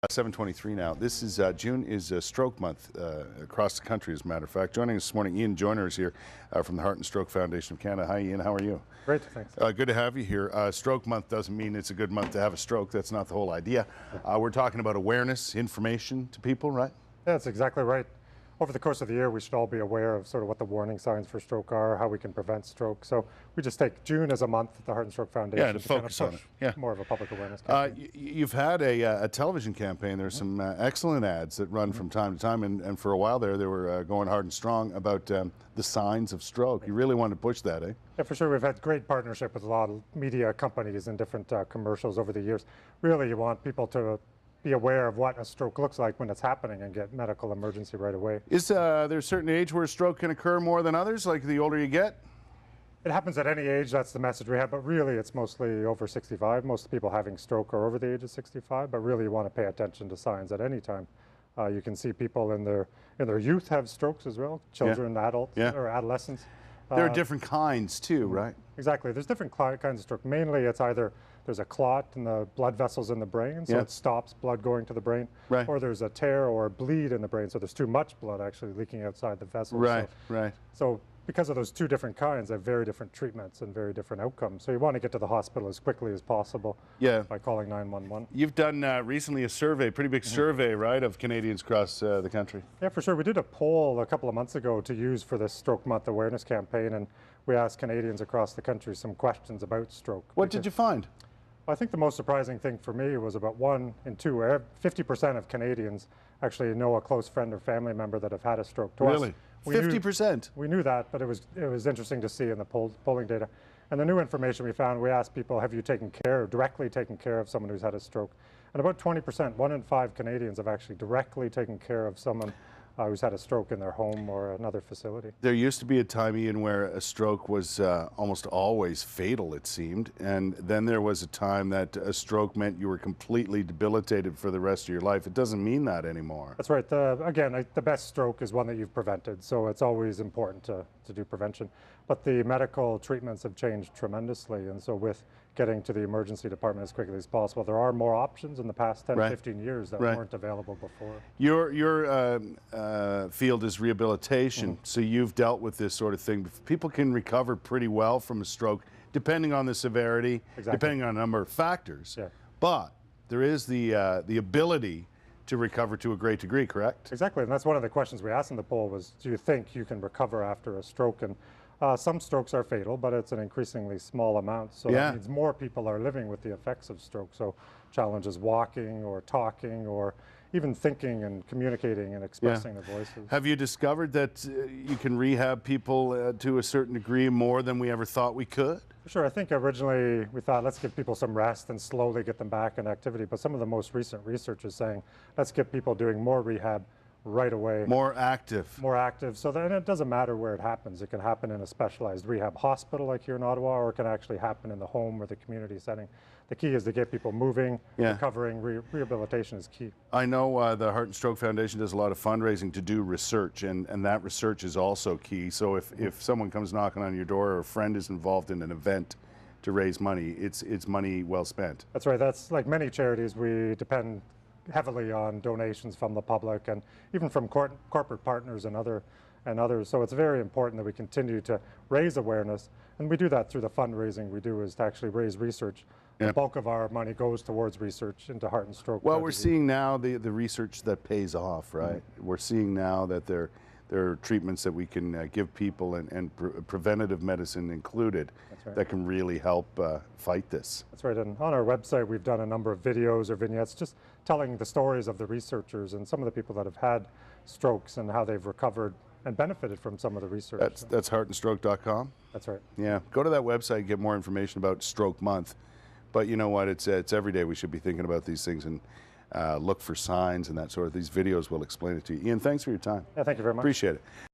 7:23 now. This is June is Stroke Month across the country, as a matter of fact. Joining us this morning, Ian Joyner is here from the Heart and Stroke Foundation of Canada. Hi, Ian. How are you? Great, thanks. Good to have you here. Stroke Month doesn't mean it's a good month to have a stroke. That's not the whole idea. We're talking about awareness, information to people, right? Yeah, that's exactly right. Over the course of the year, we should all be aware of sort of what the warning signs for stroke are, how we can prevent stroke. So we just take June as a month at the Heart and Stroke Foundation to focus kind of on push it. Yeah. more of a public awareness campaign. You've had a television campaign. There's some excellent ads that run from time to time, and for a while there, they were going hard and strong about the signs of stroke. You really wanted to push that, eh? Yeah, for sure. We've had great partnership with a lot of media companies and different commercials over the years. Really, you want people to be aware of what a stroke looks like when it's happening and get medical emergency right away. Is there a certain age where a stroke can occur more than others, like the older you get? It happens at any age, that's the message we have, but really it's mostly over 65. Most people having stroke are over the age of 65, but really you want to pay attention to signs at any time. You can see people in their youth have strokes as well, children, adults, or adolescents. There are different kinds too, right? Exactly. There's different kinds of stroke. Mainly it's either there's a clot in the blood vessels in the brain, so it stops blood going to the brain, or there's a tear or a bleed in the brain, so there's too much blood actually leaking outside the vessels. So because of those two different kinds, they have very different treatments and very different outcomes. So you want to get to the hospital as quickly as possible by calling 911. You've done recently a survey, pretty big survey, right, of Canadians across the country. Yeah, for sure. We did a poll a couple of months ago to use for this Stroke Month awareness campaign, and we asked Canadians across the country some questions about stroke. What did you find? I think the most surprising thing for me was about 1 in 2, 50% of Canadians actually know a close friend or family member that have had a stroke. To really? Us, 50%? We knew that, but it was interesting to see in the polling data. And the new information we found, we asked people, have you directly taken care of someone who's had a stroke? And about 20%, 1 in 5 Canadians have actually directly taken care of someone who's had a stroke in their home or another facility. There used to be a time, Ian, where a stroke was almost always fatal, it seemed, and then there was a time that a stroke meant you were completely debilitated for the rest of your life. It doesn't mean that anymore. That's right. Again, the best stroke is one that you've prevented, so it's always important to do prevention. But the medical treatments have changed tremendously, and so with getting to the emergency department as quickly as possible, there are more options in the past 10, 15 years that weren't available before. Your field is rehabilitation, so you've dealt with this sort of thing. People can recover pretty well from a stroke, depending on the severity, depending on a number of factors. But there is the ability to recover to a great degree, correct? Exactly, and that's one of the questions we asked in the poll was, do you think you can recover after a stroke? And some strokes are fatal, but it's an increasingly small amount. So that means more people are living with the effects of stroke. So challenges walking or talking or even thinking and communicating and expressing their voices. Have you discovered that you can rehab people to a certain degree more than we ever thought we could? Sure. I think originally we thought, let's give people some rest and slowly get them back in activity. But some of the most recent research is saying, let's get people doing more rehab right away. More active. More active. So then it doesn't matter where it happens. It can happen in a specialized rehab hospital like here in Ottawa, or it can actually happen in the home or the community setting. The key is to get people moving, recovering. Rehabilitation is key. I know the Heart and Stroke Foundation does a lot of fundraising to do research, and that research is also key. So if someone comes knocking on your door or a friend is involved in an event to raise money, it's money well spent. That's right. That's like many charities, we depend heavily on donations from the public and even from corporate partners and others. So it's very important that we continue to raise awareness, and we do that through the fundraising we do is to actually raise research. The bulk of our money goes towards research into heart and stroke. Well, we're seeing now the research that pays off, right? We're seeing now that there are treatments that we can give people, and preventative medicine included, that can really help fight this. That's right, and on our website we've done a number of videos or vignettes just telling the stories of the researchers and some of the people that have had strokes and how they've recovered and benefited from some of the research. That's heartandstroke.com? That's right. Yeah, go to that website and get more information about Stroke Month. But you know what, it's every day we should be thinking about these things and look for signs and that sort of. These videos will explain it to you. Ian, thanks for your time. Yeah, thank you very much. Appreciate it.